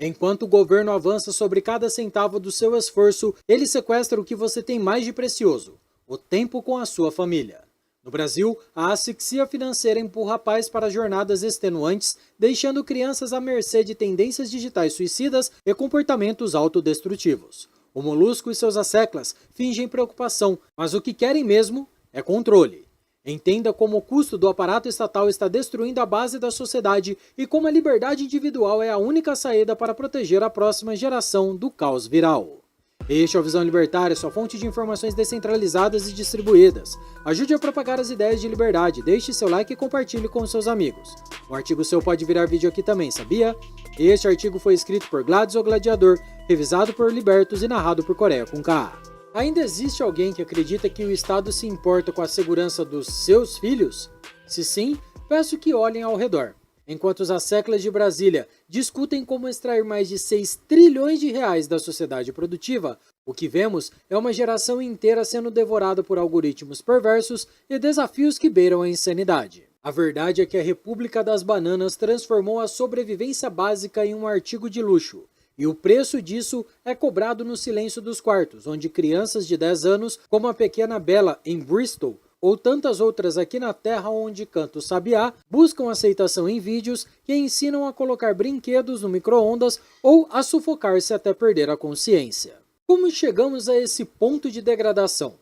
Enquanto o governo avança sobre cada centavo do seu esforço, ele sequestra o que você tem mais de precioso: o tempo com a sua família. No Brasil, a asfixia financeira empurra pais para jornadas extenuantes, deixando crianças à mercê de tendências digitais suicidas e comportamentos autodestrutivos. O molusco e seus asseclas fingem preocupação, mas o que querem mesmo é controle. Entenda como o custo do aparato estatal está destruindo a base da sociedade e como a liberdade individual é a única saída para proteger a próxima geração do caos viral. Este é o Visão Libertária, sua fonte de informações descentralizadas e distribuídas. Ajude a propagar as ideias de liberdade, deixe seu like e compartilhe com seus amigos. Um artigo seu pode virar vídeo aqui também, sabia? Este artigo foi escrito por Gladys o Gladiador, revisado por Libertos e narrado por Coreia com K. Ainda existe alguém que acredita que o Estado se importa com a segurança dos seus filhos? Se sim, peço que olhem ao redor. Enquanto os asseclas de Brasília discutem como extrair mais de 6 trilhões de reais da sociedade produtiva, o que vemos é uma geração inteira sendo devorada por algoritmos perversos e desafios que beiram a insanidade. A verdade é que a República das Bananas transformou a sobrevivência básica em um artigo de luxo. E o preço disso é cobrado no silêncio dos quartos, onde crianças de 10 anos, como a pequena Bella em Bristol, ou tantas outras aqui na terra onde canta o sabiá, buscam aceitação em vídeos que ensinam a colocar brinquedos no micro-ondas ou a sufocar-se até perder a consciência. Como chegamos a esse ponto de degradação?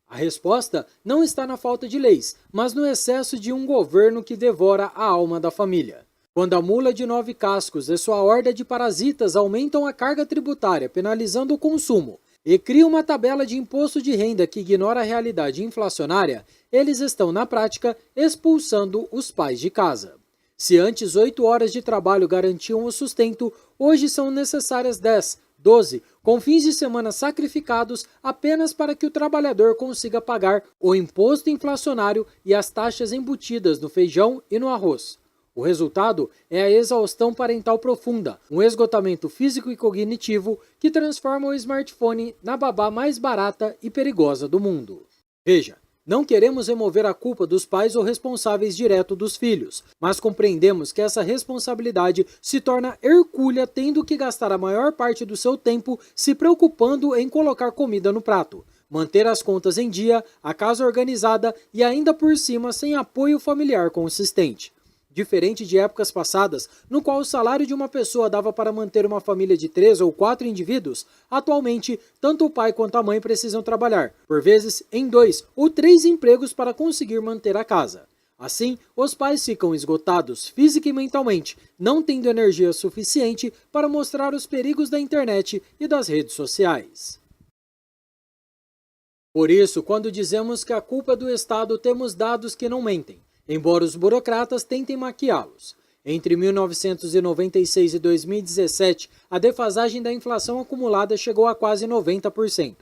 A resposta não está na falta de leis, mas no excesso de um governo que devora a alma da família. Quando a mula de 9 cascos e sua horda de parasitas aumentam a carga tributária, penalizando o consumo, e criam uma tabela de imposto de renda que ignora a realidade inflacionária, eles estão, na prática, expulsando os pais de casa. Se antes 8 horas de trabalho garantiam o sustento, hoje são necessárias 10, 12, com fins de semana sacrificados apenas para que o trabalhador consiga pagar o imposto inflacionário e as taxas embutidas no feijão e no arroz. O resultado é a exaustão parental profunda, um esgotamento físico e cognitivo que transforma o smartphone na babá mais barata e perigosa do mundo. Veja, não queremos remover a culpa dos pais ou responsáveis direto dos filhos, mas compreendemos que essa responsabilidade se torna hercúlea tendo que gastar a maior parte do seu tempo se preocupando em colocar comida no prato, manter as contas em dia, a casa organizada e ainda por cima sem apoio familiar consistente. Diferente de épocas passadas, no qual o salário de uma pessoa dava para manter uma família de 3 ou 4 indivíduos, atualmente, tanto o pai quanto a mãe precisam trabalhar, por vezes em 2 ou 3 empregos para conseguir manter a casa. Assim, os pais ficam esgotados física e mentalmente, não tendo energia suficiente para mostrar os perigos da internet e das redes sociais. Por isso, quando dizemos que a culpa é do Estado, temos dados que não mentem, embora os burocratas tentem maquiá-los. Entre 1996 e 2017, a defasagem da inflação acumulada chegou a quase 90%.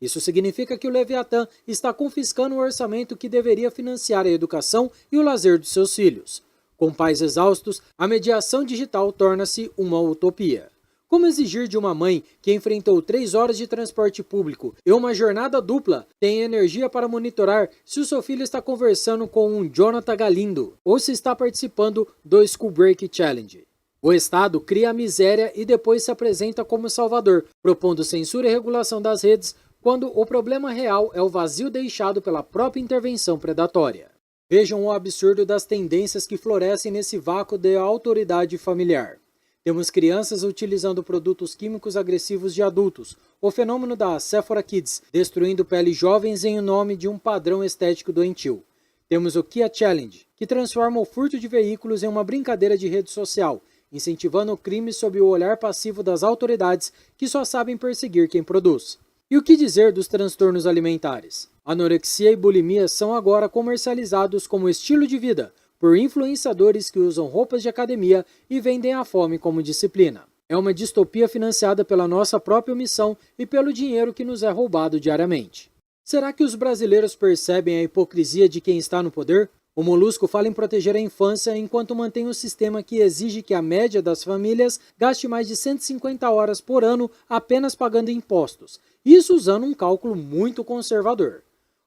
Isso significa que o Leviatã está confiscando o orçamento que deveria financiar a educação e o lazer dos seus filhos. Com pais exaustos, a mediação digital torna-se uma utopia. Como exigir de uma mãe que enfrentou 3 horas de transporte público e uma jornada dupla tenha energia para monitorar se o seu filho está conversando com um Jonathan Galindo ou se está participando do School Break Challenge? O Estado cria a miséria e depois se apresenta como salvador, propondo censura e regulação das redes, quando o problema real é o vazio deixado pela própria intervenção predatória. Vejam o absurdo das tendências que florescem nesse vácuo de autoridade familiar. Temos crianças utilizando produtos químicos agressivos de adultos, o fenômeno da Sephora Kids, destruindo peles jovens em nome de um padrão estético doentio. Temos o Kia Challenge, que transforma o furto de veículos em uma brincadeira de rede social, incentivando o crime sob o olhar passivo das autoridades que só sabem perseguir quem produz. E o que dizer dos transtornos alimentares? Anorexia e bulimia são agora comercializados como estilo de vida, por influenciadores que usam roupas de academia e vendem a fome como disciplina. É uma distopia financiada pela nossa própria omissão e pelo dinheiro que nos é roubado diariamente. Será que os brasileiros percebem a hipocrisia de quem está no poder? O Molusco fala em proteger a infância enquanto mantém um sistema que exige que a média das famílias gaste mais de 150 horas por ano apenas pagando impostos, isso usando um cálculo muito conservador.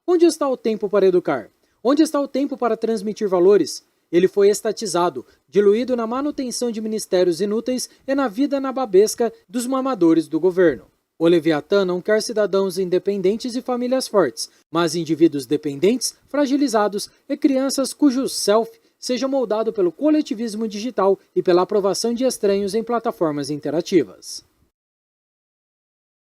Onde está o tempo para educar? Onde está o tempo para transmitir valores? Ele foi estatizado, diluído na manutenção de ministérios inúteis e na vida nababesca dos mamadores do governo. O Leviatã não quer cidadãos independentes e famílias fortes, mas indivíduos dependentes, fragilizados e crianças cujo self seja moldado pelo coletivismo digital e pela aprovação de estranhos em plataformas interativas.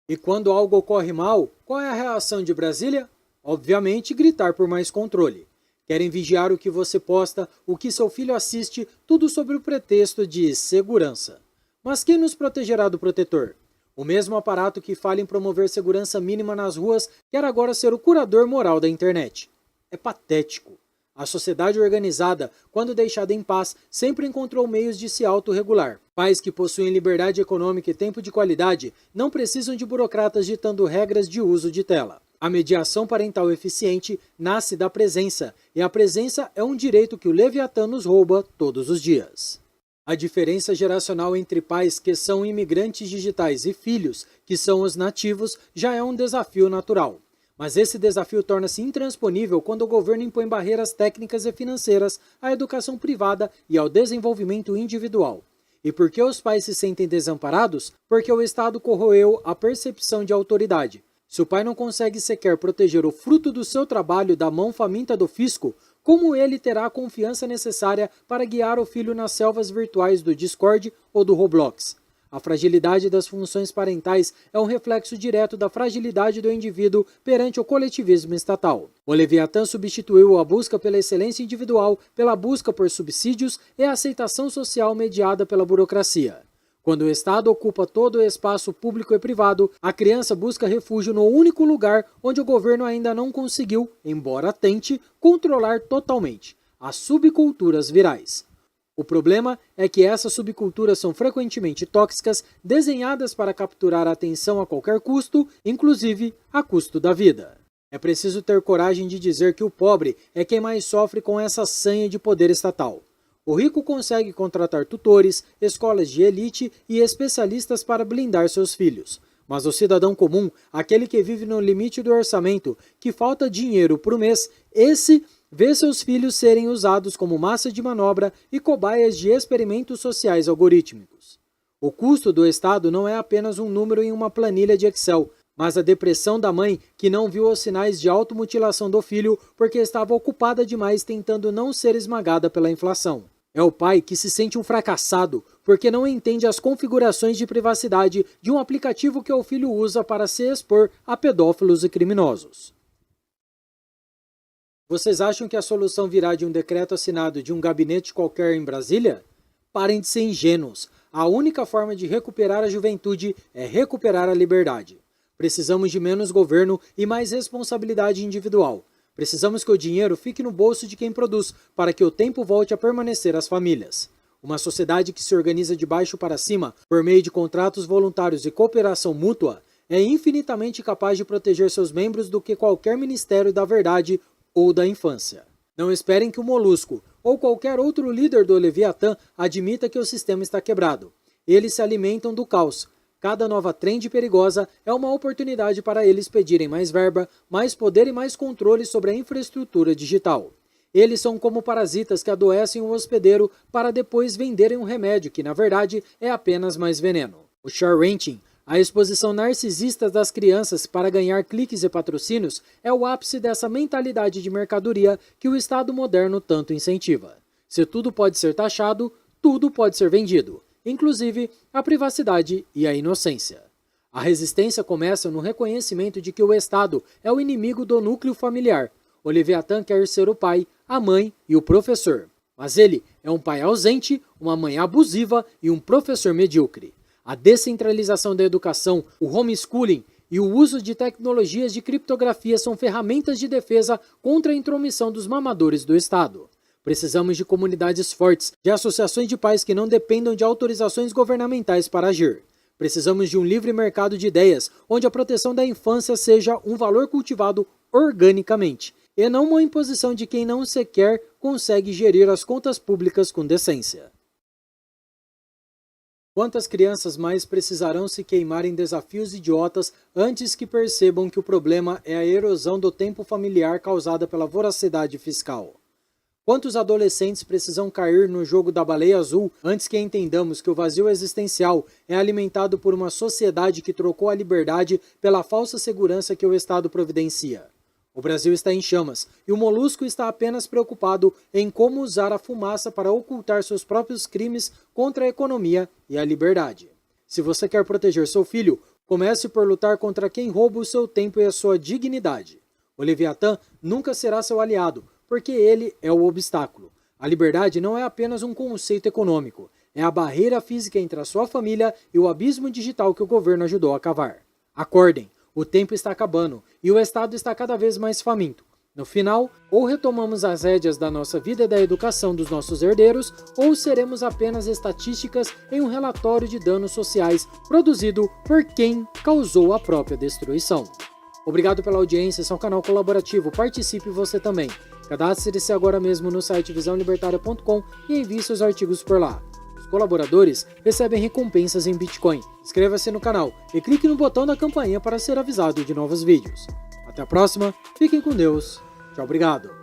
E quando algo ocorre mal, qual é a reação de Brasília? Obviamente, gritar por mais controle. Querem vigiar o que você posta, o que seu filho assiste, tudo sob o pretexto de segurança. Mas quem nos protegerá do protetor? O mesmo aparato que fala em promover segurança mínima nas ruas quer agora ser o curador moral da internet. É patético. A sociedade organizada, quando deixada em paz, sempre encontrou meios de se autorregular. Pais que possuem liberdade econômica e tempo de qualidade não precisam de burocratas ditando regras de uso de tela. A mediação parental eficiente nasce da presença, e a presença é um direito que o Leviatã nos rouba todos os dias. A diferença geracional entre pais que são imigrantes digitais e filhos, que são os nativos, já é um desafio natural. Mas esse desafio torna-se intransponível quando o governo impõe barreiras técnicas e financeiras à educação privada e ao desenvolvimento individual. E por que os pais se sentem desamparados? Porque o Estado corroeu a percepção de autoridade. Se o pai não consegue sequer proteger o fruto do seu trabalho da mão faminta do fisco, como ele terá a confiança necessária para guiar o filho nas selvas virtuais do Discord ou do Roblox? A fragilidade das funções parentais é um reflexo direto da fragilidade do indivíduo perante o coletivismo estatal. O Leviatã substituiu a busca pela excelência individual pela busca por subsídios e a aceitação social mediada pela burocracia. Quando o Estado ocupa todo o espaço público e privado, a criança busca refúgio no único lugar onde o governo ainda não conseguiu, embora tente, controlar totalmente: as subculturas virais. O problema é que essas subculturas são frequentemente tóxicas, desenhadas para capturar a atenção a qualquer custo, inclusive a custo da vida. É preciso ter coragem de dizer que o pobre é quem mais sofre com essa sanha de poder estatal. O rico consegue contratar tutores, escolas de elite e especialistas para blindar seus filhos. Mas o cidadão comum, aquele que vive no limite do orçamento, que falta dinheiro por mês, esse vê seus filhos serem usados como massa de manobra e cobaias de experimentos sociais algorítmicos. O custo do Estado não é apenas um número em uma planilha de Excel, mas a depressão da mãe que não viu os sinais de automutilação do filho porque estava ocupada demais tentando não ser esmagada pela inflação. É o pai que se sente um fracassado porque não entende as configurações de privacidade de um aplicativo que o filho usa para se expor a pedófilos e criminosos. Vocês acham que a solução virá de um decreto assinado de um gabinete qualquer em Brasília? Parem de ser ingênuos. A única forma de recuperar a juventude é recuperar a liberdade. Precisamos de menos governo e mais responsabilidade individual. Precisamos que o dinheiro fique no bolso de quem produz, para que o tempo volte a permanecer às famílias. Uma sociedade que se organiza de baixo para cima, por meio de contratos voluntários e cooperação mútua, é infinitamente capaz de proteger seus membros do que qualquer Ministério da Verdade ou da Infância. Não esperem que o Molusco ou qualquer outro líder do Leviatã admita que o sistema está quebrado. Eles se alimentam do caos. Cada nova trend perigosa é uma oportunidade para eles pedirem mais verba, mais poder e mais controle sobre a infraestrutura digital. Eles são como parasitas que adoecem o hospedeiro para depois venderem um remédio que, na verdade, é apenas mais veneno. O share renting, a exposição narcisista das crianças para ganhar cliques e patrocínios, é o ápice dessa mentalidade de mercadoria que o Estado moderno tanto incentiva. Se tudo pode ser taxado, tudo pode ser vendido, inclusive a privacidade e a inocência. A resistência começa no reconhecimento de que o Estado é o inimigo do núcleo familiar. O Leviatã quer ser o pai, a mãe e o professor. Mas ele é um pai ausente, uma mãe abusiva e um professor medíocre. A descentralização da educação, o homeschooling e o uso de tecnologias de criptografia são ferramentas de defesa contra a intromissão dos mamadores do Estado. Precisamos de comunidades fortes, de associações de pais que não dependam de autorizações governamentais para agir. Precisamos de um livre mercado de ideias, onde a proteção da infância seja um valor cultivado organicamente, e não uma imposição de quem não sequer consegue gerir as contas públicas com decência. Quantas crianças mais precisarão se queimar em desafios idiotas antes que percebam que o problema é a erosão do tempo familiar causada pela voracidade fiscal? Quantos adolescentes precisam cair no jogo da baleia azul antes que entendamos que o vazio existencial é alimentado por uma sociedade que trocou a liberdade pela falsa segurança que o Estado providencia? O Brasil está em chamas e o Molusco está apenas preocupado em como usar a fumaça para ocultar seus próprios crimes contra a economia e a liberdade. Se você quer proteger seu filho, comece por lutar contra quem rouba o seu tempo e a sua dignidade. O Leviatã nunca será seu aliado, porque ele é o obstáculo. A liberdade não é apenas um conceito econômico, é a barreira física entre a sua família e o abismo digital que o governo ajudou a cavar. Acordem, o tempo está acabando e o Estado está cada vez mais faminto. No final, ou retomamos as rédeas da nossa vida e da educação dos nossos herdeiros, ou seremos apenas estatísticas em um relatório de danos sociais produzido por quem causou a própria destruição. Obrigado pela audiência, esse é um canal colaborativo, participe você também. Cadastre-se agora mesmo no site visãolibertaria.com e envie seus artigos por lá. Os colaboradores recebem recompensas em Bitcoin. Inscreva-se no canal e clique no botão da campainha para ser avisado de novos vídeos. Até a próxima, fiquem com Deus, tchau, obrigado.